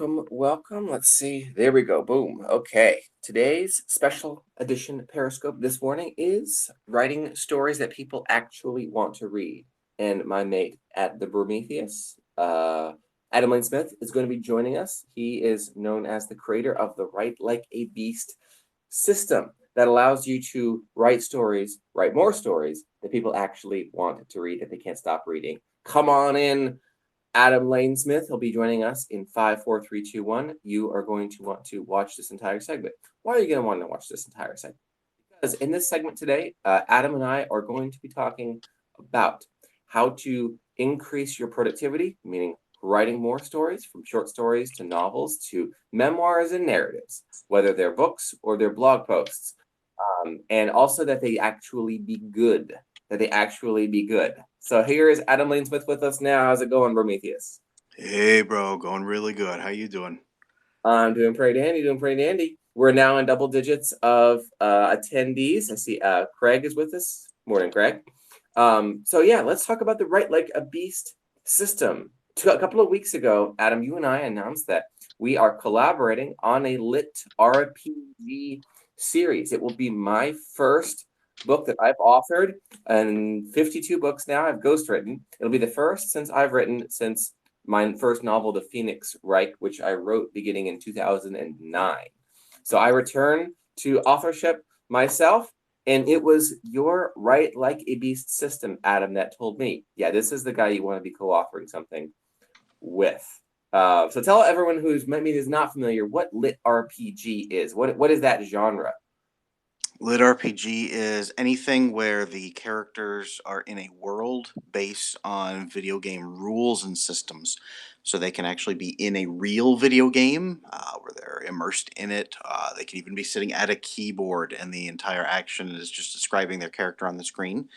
welcome. Let's see. There we go. Boom. Okay. Today's special edition Periscope this morning is writing stories that people actually want to read. And my mate at the Prometheus, Adam Lane Smith, is going to be joining us. He is known as the creator of the Write Like a Beast system that allows you to write more stories that people actually want to read that they can't stop reading. Come on in. Adam Lane Smith. He'll be joining us in 5, 4, 3, 2, 1. You are going to want to watch this entire segment. Why are you going to want to watch this entire segment? Because in this segment today, Adam and I are going to be talking about how to increase your productivity, meaning writing more stories, from short stories to novels to memoirs and narratives, whether they're books or they're blog posts, and also that they actually be good. So here is Adam Lane Smith with us now. How's it going, Prometheus? Hey, bro, going really good. How you doing? I'm doing pretty dandy. We're now in double digits of attendees. I see Craig is with us. Morning, Craig. So yeah, let's talk about the Write Like a Beast system. A couple of weeks ago, Adam, you and I announced that we are collaborating on a LitRPG series. It will be my first book that I've authored, and 52 books now I've ghostwritten. It'll be the first since I've written since my first novel, The Phoenix Reich, which I wrote beginning in 2009. So I return to authorship myself, and it was your Write Like a Beast system, Adam, that told me, yeah, this is the guy you want to be co-authoring something with. So tell everyone who's maybe is not familiar what LitRPG is. What is that genre? LitRPG is anything where the characters are in a world based on video game rules and systems. So they can actually be in a real video game where they're immersed in it. They can even be sitting at a keyboard and the entire action is just describing their character on the screen.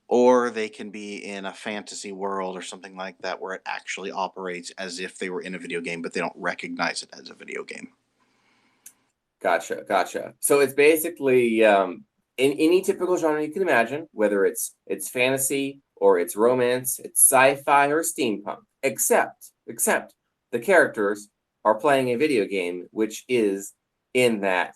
Or they can be in a fantasy world or something like that where it actually operates as if they were in a video game, but they don't recognize it as a video game. Gotcha. So it's basically in any typical genre you can imagine, whether it's fantasy or it's romance, it's sci-fi or steampunk, except the characters are playing a video game, which is in that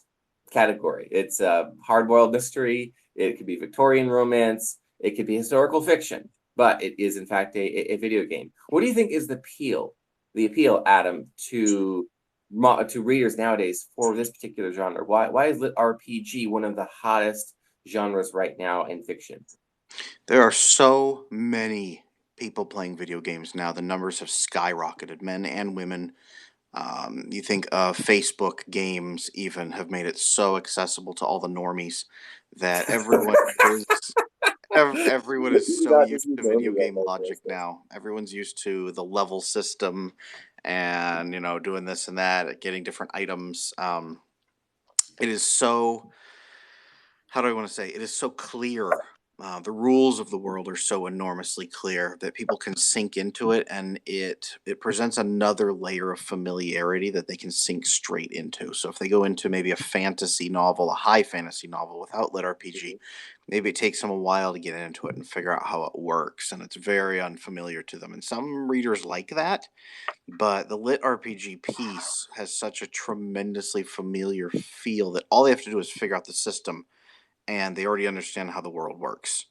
category. It's a hard-boiled mystery. It could be Victorian romance. It could be historical fiction, but it is in fact a video game. What do you think is the appeal, Adam, to readers nowadays for this particular genre? Why is lit RPG one of the hottest genres right now in fiction? There are so many people playing video games now. The numbers have skyrocketed, men and women. You think Facebook games even have made it so accessible to all the normies that everyone is so Not used just you to video normally game out there, logic now. Everyone's used to the level system and doing this and that, getting different items. It is so, how do I want to say? It is so clear. The rules of the world are so enormously clear that people can sink into it, and it presents another layer of familiarity that they can sink straight into. So if they go into maybe a fantasy novel, a high fantasy novel without lit RPG, maybe it takes them a while to get into it and figure out how it works, and it's very unfamiliar to them. And some readers like that, but the lit RPG piece has such a tremendously familiar feel that all they have to do is figure out the system and they already understand how the world works.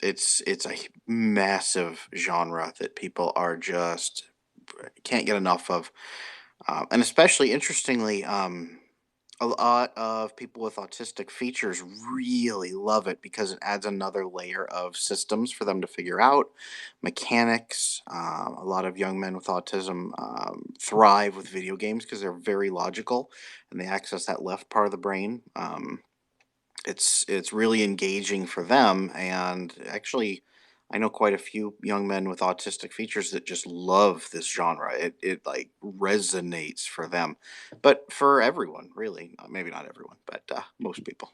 It's a massive genre that people are just can't get enough of, and especially interestingly, a lot of people with autistic features really love it because it adds another layer of systems for them to figure out, mechanics. A lot of young men with autism thrive with video games because they're very logical and they access that left part of the brain. It's really engaging for them, and actually I know quite a few young men with autistic features that just love this genre. It like resonates for them, but for everyone really. Maybe not everyone, but most people.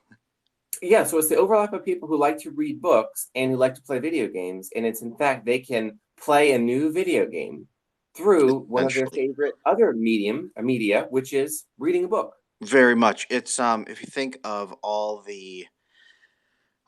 Yeah, so it's the overlap of people who like to read books and who like to play video games, and it's in fact they can play a new video game through one of their Essentially, favorite other media, which is reading a book. very much. It's if you think of all the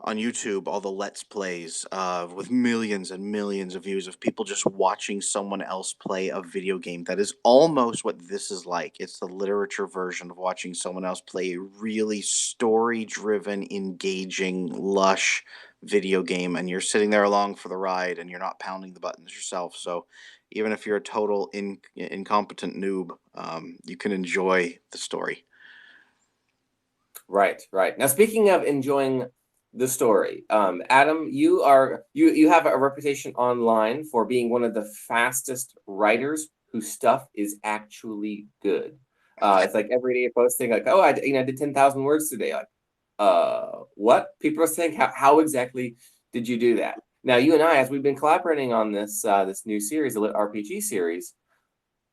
on YouTube, all the Let's Plays with millions and millions of views of people just watching someone else play a video game. That is almost what this is like. It's the literature version of watching someone else play a really story driven, engaging, lush video game. And you're sitting there along for the ride and you're not pounding the buttons yourself. So even if you're a total incompetent noob, you can enjoy the story. Right, right. Now, speaking of enjoying the story, Adam, you have a reputation online for being one of the fastest writers whose stuff is actually good. It's like every day you're posting like, oh, I did 10,000 words today. Like, what? People are saying, how exactly did you do that? Now, you and I, as we've been collaborating on this new series, the LitRPG series,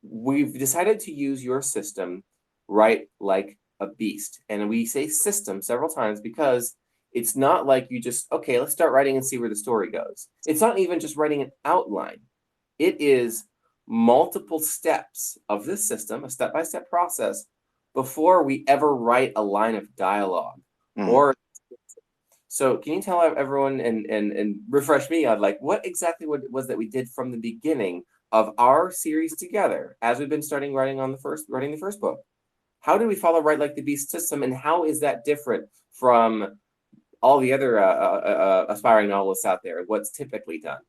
we've decided to use your system, Write Like a Beast. And we say system several times because it's not like you just, okay, let's start writing and see where the story goes. It's not even just writing an outline. It is multiple steps of this system, a step-by-step process, before we ever write a line of dialogue. Mm. Or so can you tell everyone and refresh me on like what exactly was that we did from the beginning of our series together as we've been starting writing the first book? How do we follow Write Like the Beast system, and how is that different from all the other aspiring novelists out there? What's typically done?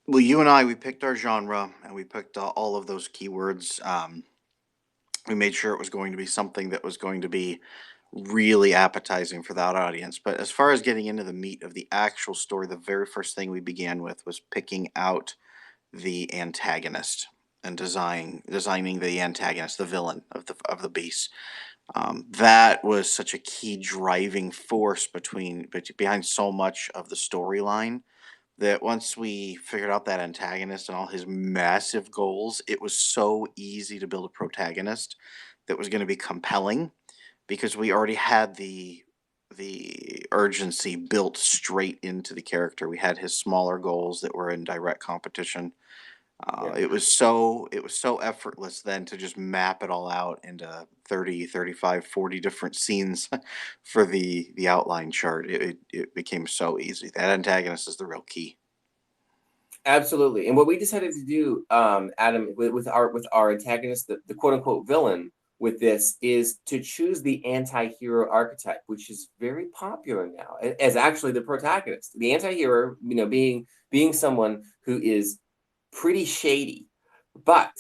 Well, you and I, we picked our genre and we picked all of those keywords. We made sure it was going to be something that was going to be really appetizing for that audience. But as far as getting into the meat of the actual story, the very first thing we began with was picking out the antagonist and designing the antagonist, the villain of the beast. That was such a key driving force behind so much of the storyline that once we figured out that antagonist and all his massive goals, it was so easy to build a protagonist that was going to be compelling because we already had the urgency built straight into the character. We had his smaller goals that were in direct competition. Yeah. It was so effortless then to just map it all out into 30, 35, 40 different scenes for the outline chart. It became so easy. That antagonist is the real key. Absolutely. And what we decided to do, Adam, with our antagonist, the quote unquote villain with this is to choose the anti-hero archetype, which is very popular now as actually the protagonist. The anti-hero, being someone who is pretty shady, but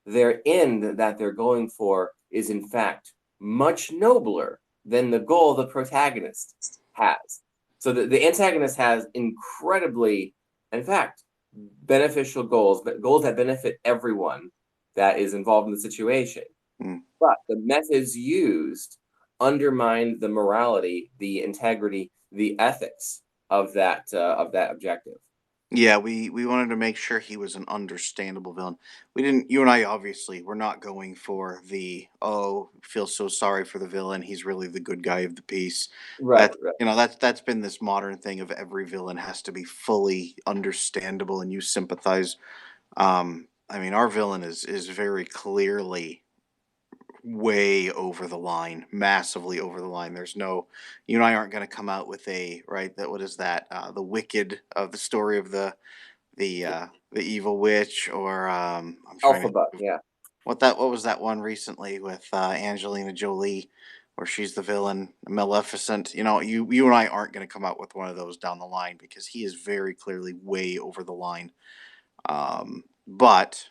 their end that they're going for is in fact much nobler than the goal the protagonist has. So the antagonist has incredibly, in fact, beneficial goals, but goals that benefit everyone that is involved in the situation. Mm. But the methods used undermine the morality, the integrity, the ethics of that objective. Yeah, we wanted to make sure he was an understandable villain. We didn't you and I obviously we're not going for the oh, feel so sorry for the villain, he's really the good guy of the piece. Right, That right. that's been this modern thing of every villain has to be fully understandable and you sympathize. I mean our villain is very clearly way over the line, massively over the line. There's no, you and I aren't going to come out with a right. That what is that? The Wicked of the story of the evil witch, or I'm trying to think Alphabet, of yeah. what was that one recently with Angelina Jolie, where she's the villain, Maleficent. You and I aren't going to come out with one of those down the line because he is very clearly way over the line. But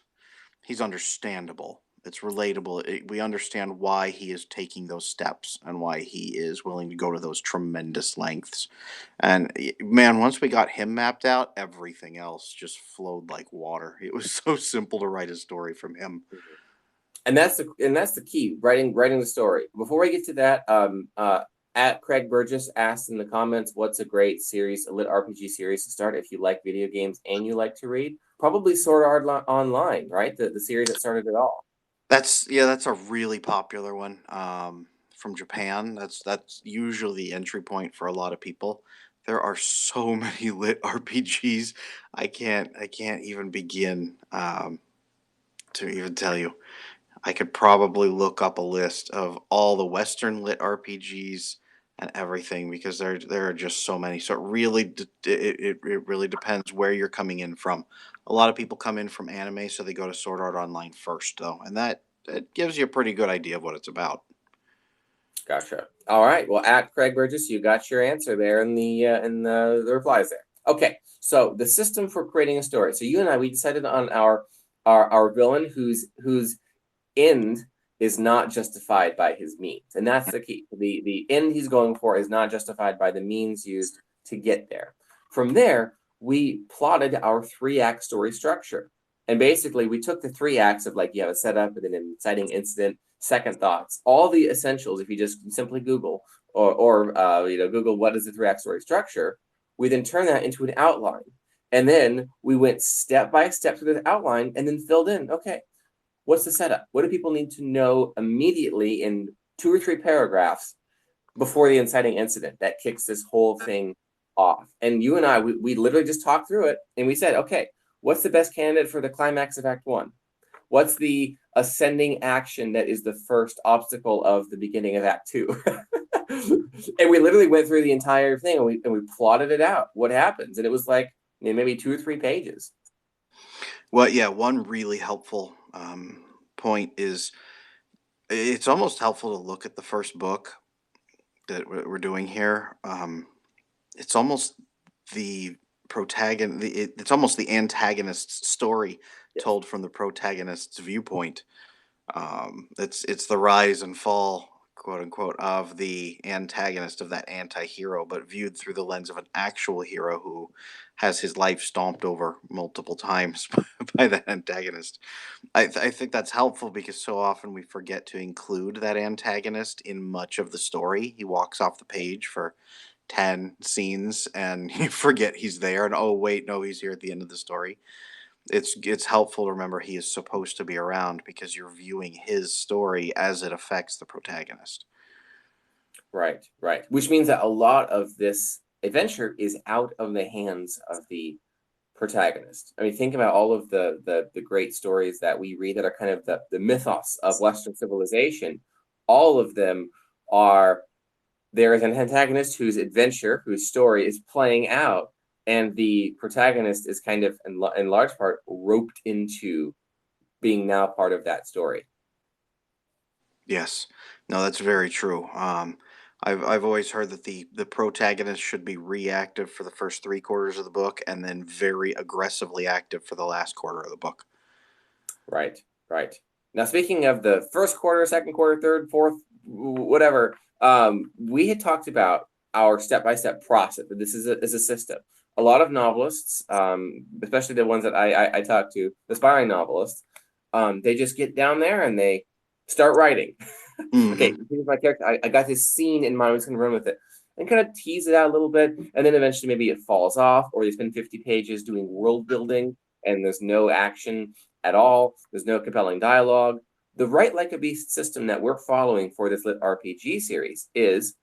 he's understandable. It's relatable. We understand why he is taking those steps and why he is willing to go to those tremendous lengths. And man, once we got him mapped out, everything else just flowed like water. It was so simple to write a story from him. And that's the key, writing the story. Before we get to that, at Craig Burgess asked in the comments, what's a great series, a lit RPG series to start if you like video games and you like to read? Probably Sword Art Online, right? The series that started it all. That's a really popular one from Japan. That's usually the entry point for a lot of people. There are so many lit RPGs. I can't even begin to even tell you. I could probably look up a list of all the Western lit RPGs, and everything, because there are just so many. So it really it really depends where you're coming in from. A lot of people come in from anime, so they go to Sword Art Online first, though, and that gives you a pretty good idea of what it's about. Gotcha. All right. Well, at Craig Burgess, you got your answer there in the replies there. Okay. So the system for creating a story. So you and I, we decided on our villain whose end is not justified by his means, and that's the key. The end he's going for is not justified by the means used to get there. From there, we plotted our 3-act story structure, and basically we took the 3 acts of, like, you have a setup and then an inciting incident, second thoughts, all the essentials. If you just simply Google or Google what is the 3-act story structure, we then turn that into an outline, and then we went step by step through the outline and then filled in. Okay, what's the setup? What do people need to know immediately in 2 or 3 paragraphs before the inciting incident that kicks this whole thing off? And you and I, we literally just talked through it, and we said, okay, what's the best candidate for the climax of Act 1? What's the ascending action that is the first obstacle of the beginning of Act 2? And we literally went through the entire thing, and we plotted it out, what happens. And it was like maybe 2 or 3 pages. Well, yeah, one really helpful point is it's almost helpful to look at the first book that we're doing here. It's almost the it's almost the antagonist's story Yes. told from the protagonist's viewpoint. It's the rise and fall, quote unquote, of the antagonist, of that anti-hero, but viewed through the lens of an actual hero who has his life stomped over multiple times by that antagonist. I think that's helpful because so often we forget to include that antagonist in much of the story. He walks off the page for 10 scenes and you forget he's there, and oh wait, no, he's here at the end of the story. It's helpful to remember he is supposed to be around because you're viewing his story as it affects the protagonist. Right, right. Which means that a lot of this adventure is out of the hands of the protagonist. I mean, think about all of the great stories that we read that are kind of the mythos of Western civilization. All of them are, there is an antagonist whose adventure, whose story is playing out, and the protagonist is kind of, in large part, roped into being now part of that story. Yes. No, that's very true. I've always heard that the protagonist should be reactive for the first 3 quarters of the book, and then very aggressively active for the last quarter of the book. Right, right. Now, speaking of the first quarter, second quarter, third, fourth, whatever, we had talked about our step-by-step process. This is a system. A lot of novelists, especially the ones that I talk to, aspiring novelists, they just get down there and they start writing. Okay, Hmm. here's my character. I got this scene in mind. I'm just going to run with it and kind of tease it out a little bit. And then eventually maybe it falls off, or they spend 50 pages doing world building and there's no action at all. There's no compelling dialogue. The Write Like a Beast system that we're following for this LitRPG series is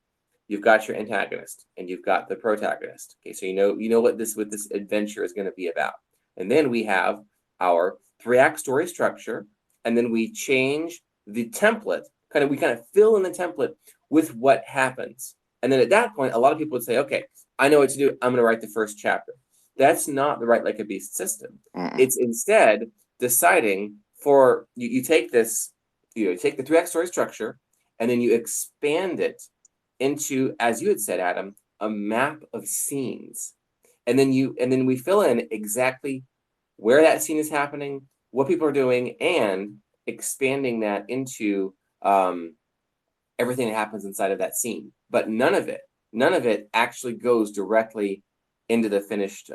you've got your antagonist and you've got the protagonist. Okay, so you know what this adventure is going to be about. And then we have our 3-act story structure, and then we change the template. We kind of fill in the template with what happens. And then at that point, a lot of people would say, okay, I know what to do. I'm going to write the first chapter. That's not the Write Like a Beast system. Mm-mm. It's instead deciding for you take this, you take the 3-act story structure, and then you expand it into, as you had said, Adam, a map of scenes. And then we fill in exactly where that scene is happening, what people are doing, and expanding that into everything that happens inside of that scene. But none of it actually goes directly into the finished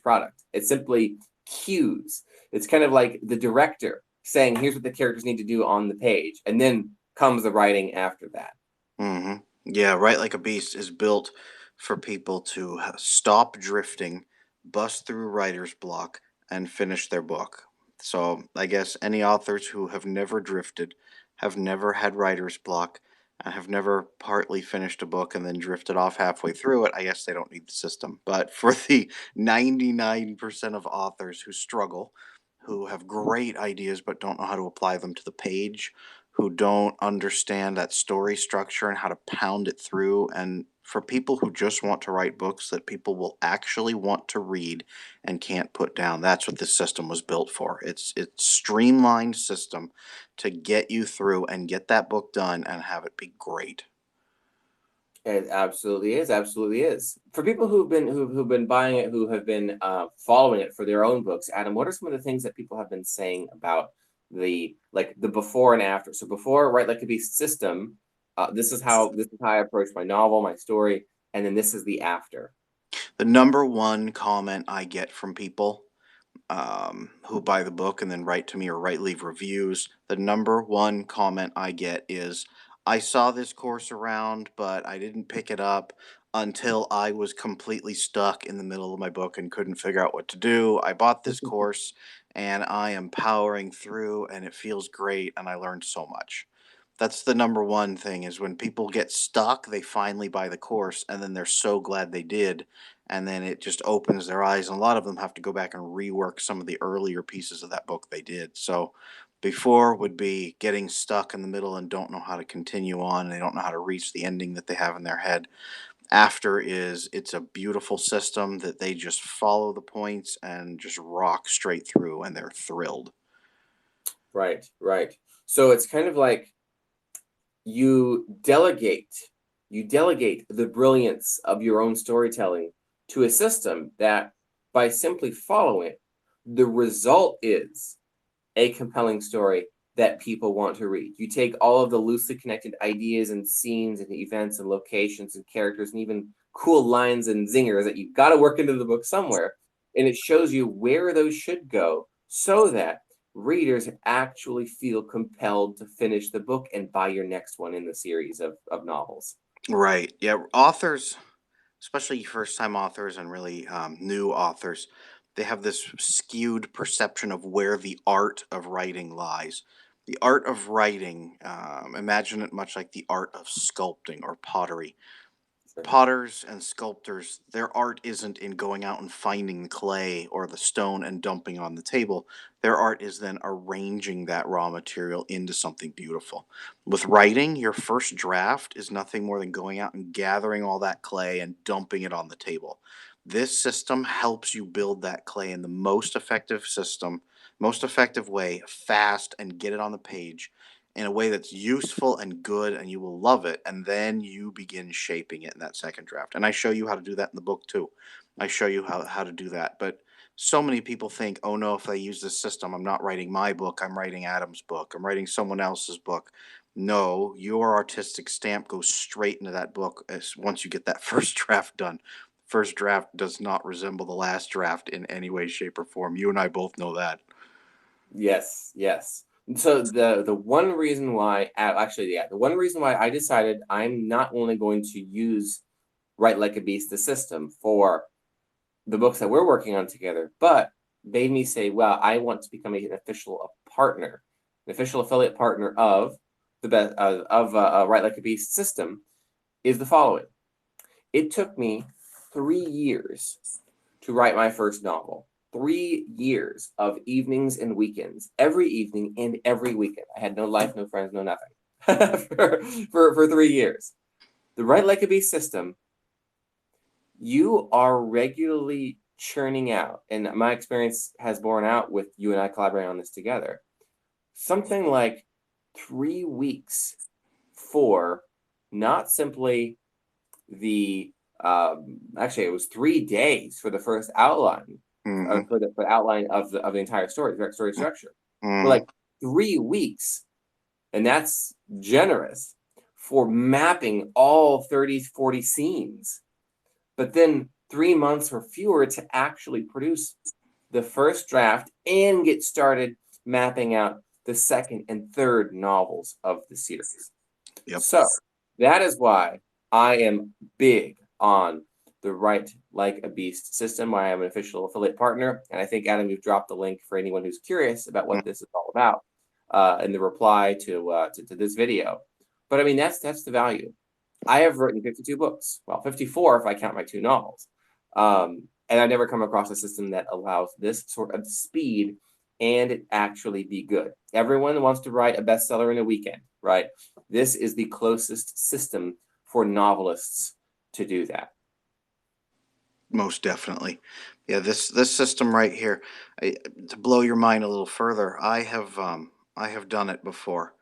product. It simply cues. It's kind of like the director saying, "Here's what the characters need to do on the page," and then comes the writing after that. Hmm. Yeah, Write Like a Beast is built for people to stop drifting, bust through writer's block, and finish their book. So I guess any authors who have never drifted, have never had writer's block, and have never partly finished a book and then drifted off halfway through it, I guess they don't need the system. But for the 99% of authors who struggle, who have great ideas but don't know how to apply them to the page, who don't understand that story structure and how to pound it through, and for people who just want to write books that people will actually want to read and can't put down. That's what this system was built for. It's streamlined system to get you through and get that book done and have it be great. It absolutely is. Absolutely is. For people who've been buying it, who have been following it for their own books, Adam, what are some of the things that people have been saying about the before and after? So before, right, like a beast system, this is how I approach my novel, my story, and then this is the after. The number one comment I get from people who buy the book and then write to me or leave reviews, the number one comment I get is, I saw this course around, but I didn't pick it up until I was completely stuck in the middle of my book and couldn't figure out what to do. I bought this course and I am powering through and it feels great and I learned so much. That's the number one thing, is when people get stuck, they finally buy the course and then they're so glad they did. And then it just opens their eyes. And a lot of them have to go back and rework some of the earlier pieces of that book they did. So before would be getting stuck in the middle and don't know how to continue on. And they don't know how to reach the ending that they have in their head. After is, it's a beautiful system that they just follow the points and just rock straight through and they're thrilled. Right, right. So it's kind of like you delegate you delegate the brilliance of your own storytelling to a system that, by simply following it, the result is a compelling story that people want to read. You take all of the loosely connected ideas and scenes and events and locations and characters and even cool lines and zingers that you've got to work into the book somewhere, and it shows you where those should go so that readers actually feel compelled to finish the book and buy your next one in the series of novels. Right. Yeah. Authors, especially first time authors and really new authors, they have this skewed perception of where the art of writing lies. The art of writing, imagine it much like the art of sculpting or pottery. Sure. Potters and sculptors, their art isn't in going out and finding the clay or the stone and dumping on the table. Their art is then arranging that raw material into something beautiful. With writing, your first draft is nothing more than going out and gathering all that clay and dumping it on the table. This system helps you build that clay in the most effective way, fast, and get it on the page in a way that's useful and good, and you will love it, and then you begin shaping it in that second draft. And I show you how to do that in the book too. I show you how to do that. But so many people think, oh no, if I use this system, I'm not writing my book, I'm writing Adam's book, I'm writing someone else's book. No, your artistic stamp goes straight into that book as once you get that first draft done. First draft does not resemble the last draft in any way, shape, or form. You and I both know that. Yes, yes. So the one reason why, actually, yeah, the one reason why I decided I'm not only going to use Write Like a Beast, the system, for the books that we're working on together, but made me say, well, I want to become an official partner, an official affiliate partner of the best of Write Like a Beast system, is the following. It took me 3 years to write my first novel. 3 years of evenings and weekends, every evening and every weekend. I had no life, no friends, no nothing for 3 years. The Write Like a Beast system, you are regularly churning out, and my experience has borne out with you and I collaborating on this together, something like 3 weeks for not simply the actually it was 3 days for the first outline, Mm-hmm. for the outline of the entire story, the story structure, for Mm-hmm. like 3 weeks, and that's generous for mapping all 30, 40 scenes, but then 3 months or fewer to actually produce the first draft and get started mapping out the second and third novels of the series. Yep. So that is why I am big on the Write Like a Beast system, why I'm an official affiliate partner. And I think, Adam, you've dropped the link for anyone who's curious about what this is all about in the reply to this video. But I mean, that's the value. I have written 52 books. Well, 54 if I count my two novels. And I've never come across a system that allows this sort of speed and it actually be good. Everyone wants to write a bestseller in a weekend, right? This is the closest system for novelists to do that. Most definitely. Yeah, this system right here, to blow your mind a little further, I have done it before,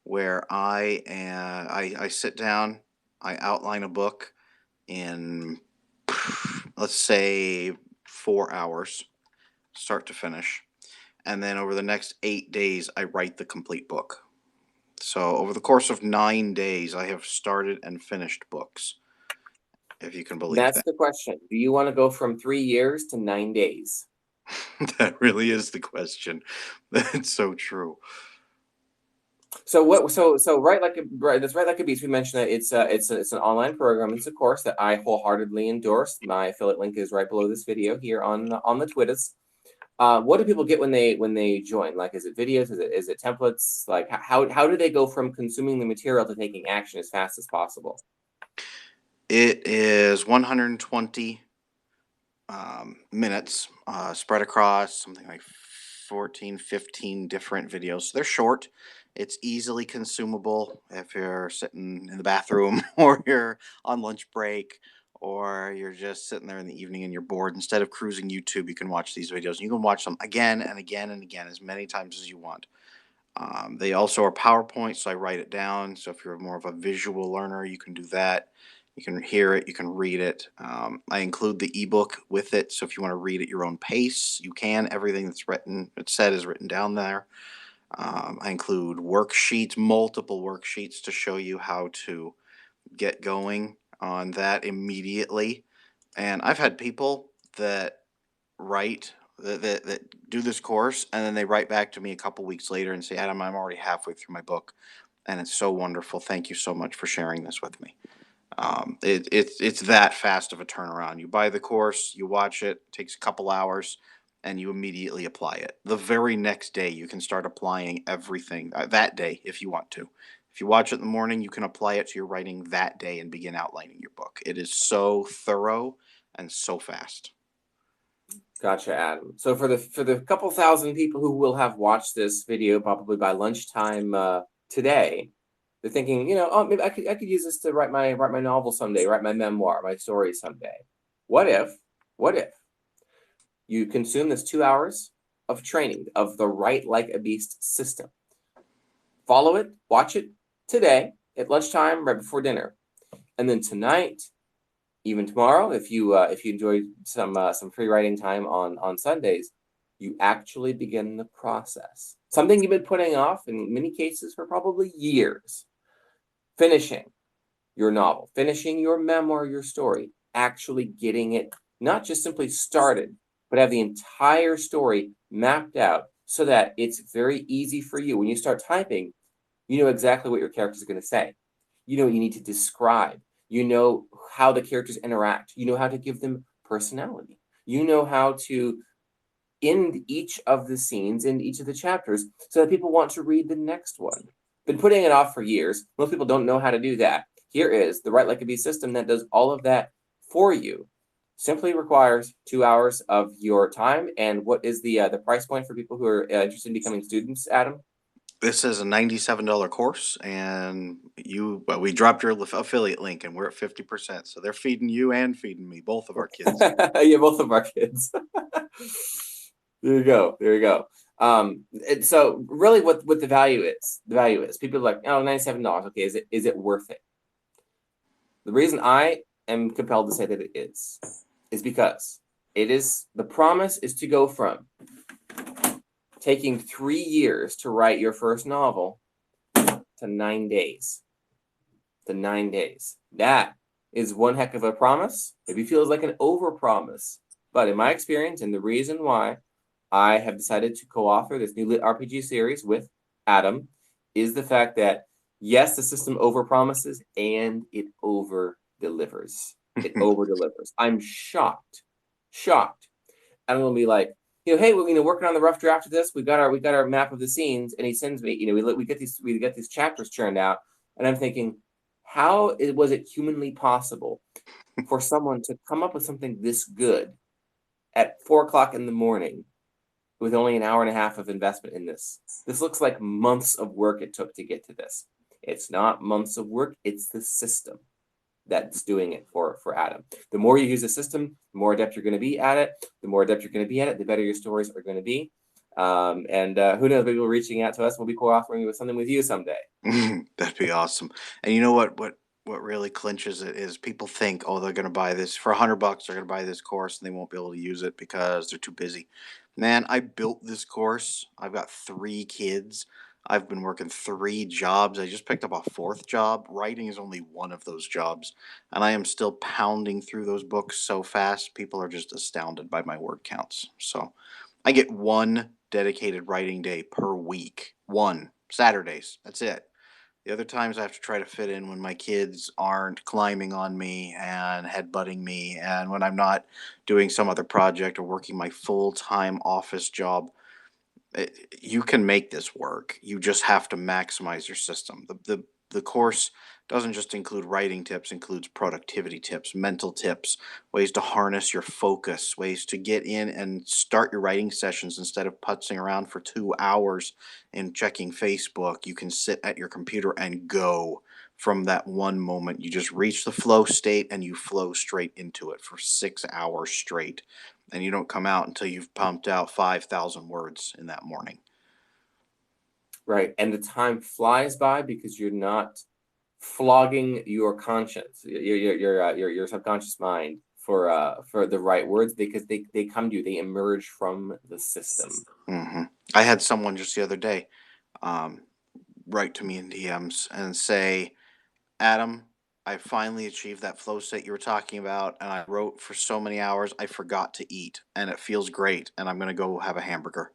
where I sit down, I outline a book in let's say 4 hours, start to finish, and then over the next 8 days, I write the complete book. So over the course of 9 days, I have started and finished books, if you can believe That's that. the question. Do you want to go from 3 years to 9 days? That really is the question. That's so true. So what? So Write Like a right. That's Write Like a Beast. We mentioned that it's an online program. It's a course that I wholeheartedly endorse. My affiliate link is right below this video here on the Twitters. What do people get when they join? Like, is it videos? Is it templates? Like, how do they go from consuming the material to taking action as fast as possible? It is 120 minutes spread across something like 14, 15 different videos. They're short. It's easily consumable if you're sitting in the bathroom or you're on lunch break or you're just sitting there in the evening and you're bored. Instead of cruising YouTube, you can watch these videos. You can watch them again and again and again as many times as you want. They also are PowerPoint, so I write it down. So if you're more of a visual learner, you can do that. You can hear it, you can read it. I include the ebook with it, so if you want to read at your own pace, you can. Everything that's written, it's said, is written down there. I include worksheets, multiple worksheets to show you how to get going on that immediately. And I've had people that write that do this course and then they write back to me a couple weeks later and say, Adam, I'm already halfway through my book and it's so wonderful. Thank you so much for sharing this with me. It's that fast of a turnaround. You buy the course, you watch it, it takes a couple hours, and you immediately apply it. The very next day, you can start applying everything that day if you want to. If you watch it in the morning, you can apply it to your writing that day and begin outlining your book. It is so thorough and so fast. Gotcha, Adam. So for the couple thousand people who will have watched this video probably by lunchtime today, they're thinking, oh, maybe I could use this to write my novel someday, write my memoir, my story someday. What if you consume this 2 hours of training of the Write Like a Beast system? Follow it, watch it today at lunchtime, right before dinner, and then tonight, even tomorrow, if you enjoy some free writing time on Sundays, you actually begin the process. Something you've been putting off in many cases for probably years. Finishing your novel, finishing your memoir, your story, actually getting it not just simply started, but have the entire story mapped out so that it's very easy for you. When you start typing, you know exactly what your character is going to say. You know what you need to describe. You know how the characters interact. You know how to give them personality. You know how to end each of the scenes in each of the chapters so that people want to read the next one. Been putting it off for years. Most people don't know how to do that. Here is the Write Like a Bee system that does all of that for you. Simply requires 2 hours of your time. And what is the price point for people who are interested in becoming students, Adam? This is a $97 course, and we dropped your affiliate link, and we're at 50%. So they're feeding you and feeding me, both of our kids. Yeah, both of our kids. There you go. There you go. So really what the value is people are like, oh, $97. Okay, is it worth it? The reason I am compelled to say that it is because the promise is to go from taking 3 years to write your first novel to 9 days. To 9 days. That is one heck of a promise. Maybe feels like an overpromise. But in my experience, and the reason why I have decided to co-author this new LitRPG series with Adam is the fact that, yes, the system overpromises and it over-delivers. It over-delivers. I'm shocked. I'm going to be like, hey, we're working on the rough draft of this. We got our map of the scenes, and he sends me, we get these chapters churned out, and I'm thinking, how was it humanly possible for someone to come up with something this good at 4 o'clock in the morning with only an hour and a half of investment in this. This looks like months of work it took to get to this. It's not months of work, it's the system that's doing it for Adam. The more you use the system, the more adept you're going to be at it. The more adept you're going to be at it, the better your stories are going to be. And who knows, maybe we're reaching out to us. We'll be cooperating with something with you someday. That'd be awesome. And you know what really clinches it is people think, oh, they're gonna buy this for $100. They're gonna buy this course and they won't be able to use it because they're too busy. Man, I built this course. I've got 3 kids. I've been working 3 jobs. I just picked up a 4th job. Writing is only one of those jobs, and I am still pounding through those books so fast. People are just astounded by my word counts. So I get one dedicated writing day per week. One. Saturdays. That's it. The other times I have to try to fit in when my kids aren't climbing on me and headbutting me, and when I'm not doing some other project or working my full time office job. You can make this work. You just have to maximize your system. The course doesn't just include writing tips, includes productivity tips, mental tips, ways to harness your focus, ways to get in and start your writing sessions instead of putzing around for 2 hours and checking Facebook. You can sit at your computer and go from that one moment. You just reach the flow state and you flow straight into it for 6 hours straight. And you don't come out until you've pumped out 5,000 words in that morning. Right. And the time flies by because you're not flogging your conscience, your subconscious mind for the right words, because they come to you, they emerge from the system. I had someone just the other day um, write to me in DMs and say, Adam, I finally achieved that flow state you were talking about, and I wrote for so many hours I forgot to eat, and it feels great, and I'm gonna go have a hamburger.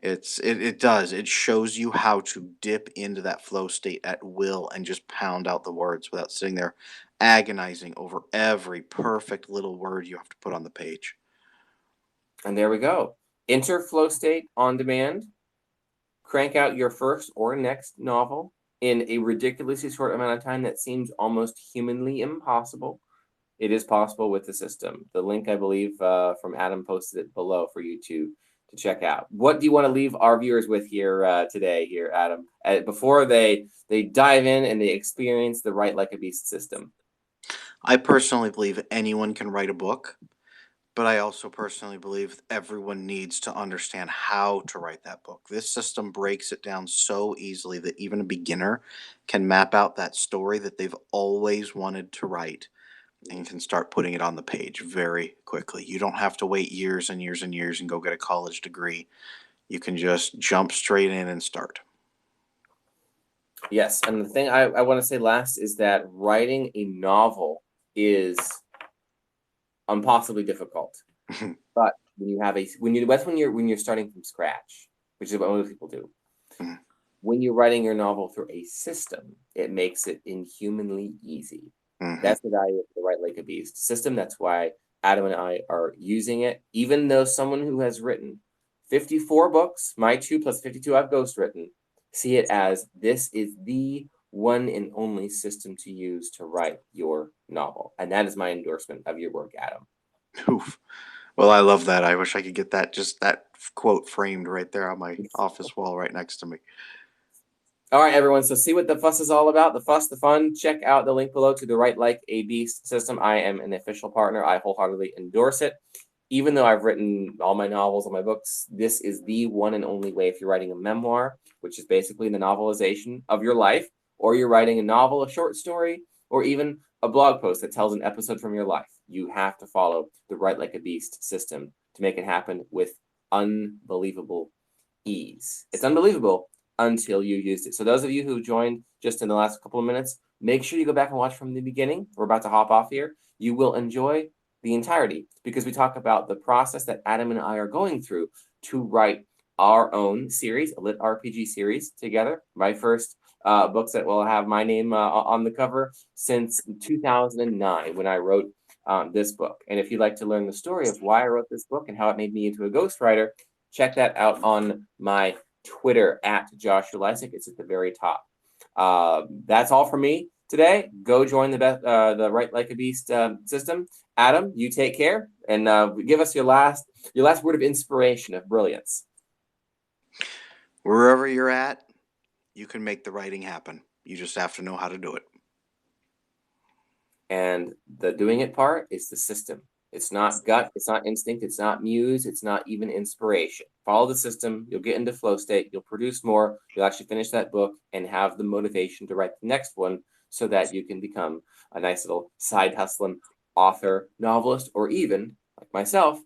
It does. It shows you how to dip into that flow state at will and just pound out the words without sitting there agonizing over every perfect little word you have to put on the page. And there we go. Enter flow state on demand. Crank out your first or next novel in a ridiculously short amount of time that seems almost humanly impossible. It is possible with the system. The link, I believe, from Adam posted it below for you to check out. What do you want to leave our viewers with here today, here, Adam, before they dive in and they experience the Write Like a Beast system? I personally believe anyone can write a book, but I also personally believe everyone needs to understand how to write that book. This system breaks it down so easily that even a beginner can map out that story that they've always wanted to write and can start putting it on the page very quickly. You don't have to wait years and years and years and go get a college degree. You can just jump straight in and start. Yes, and the thing I want to say last is that writing a novel is impossibly difficult. But when you're starting from scratch, which is what most people do. When you're writing your novel through a system, it makes it inhumanly easy. That's the value of the Write Like a Beast system. That's why Adam and I are using it. Even though someone who has written 54 books, my 2 plus 52 I've ghostwritten, see it as this is the one and only system to use to write your novel. And that is my endorsement of your work, Adam. Oof. Well, I love that. I wish I could get that, just that quote framed right there on my office wall right next to me. All right, everyone. So see what the fuss is all about. The fuss, the fun. Check out the link below to the Write Like a Beast system. I am an official partner. I wholeheartedly endorse it. Even though I've written all my novels, all my books, this is the one and only way if you're writing a memoir, which is basically the novelization of your life, or you're writing a novel, a short story, or even a blog post that tells an episode from your life. You have to follow the Write Like a Beast system to make it happen with unbelievable ease. It's unbelievable until you used it. So those of you who joined just in the last couple of minutes, make sure you go back and watch from the beginning. We're about to hop off here. You will enjoy the entirety because we talk about the process that Adam and I are going through to write our own series, a LitRPG series together. My first books that will have my name on the cover since 2009 when I wrote this book. And if you'd like to learn the story of why I wrote this book and how it made me into a ghostwriter, check that out on my Twitter at Joshua Lisec. It's at the very top. That's all for me today. Go join the Write Like a Beast system. Adam, you take care and give us your last word of inspiration, of brilliance. Wherever you're at, you can make the writing happen. You just have to know how to do it. And the doing it part is the system. It's not gut, it's not instinct, it's not muse, it's not even inspiration. Follow the system, you'll get into flow state, you'll produce more, you'll actually finish that book and have the motivation to write the next one so that you can become a nice little side hustling author, novelist, or even, like myself,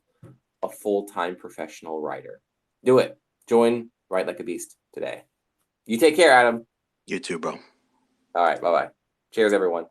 a full-time professional writer. Do it. Join Write Like a Beast today. You take care, Adam. You too, bro. All right, bye-bye. Cheers, everyone.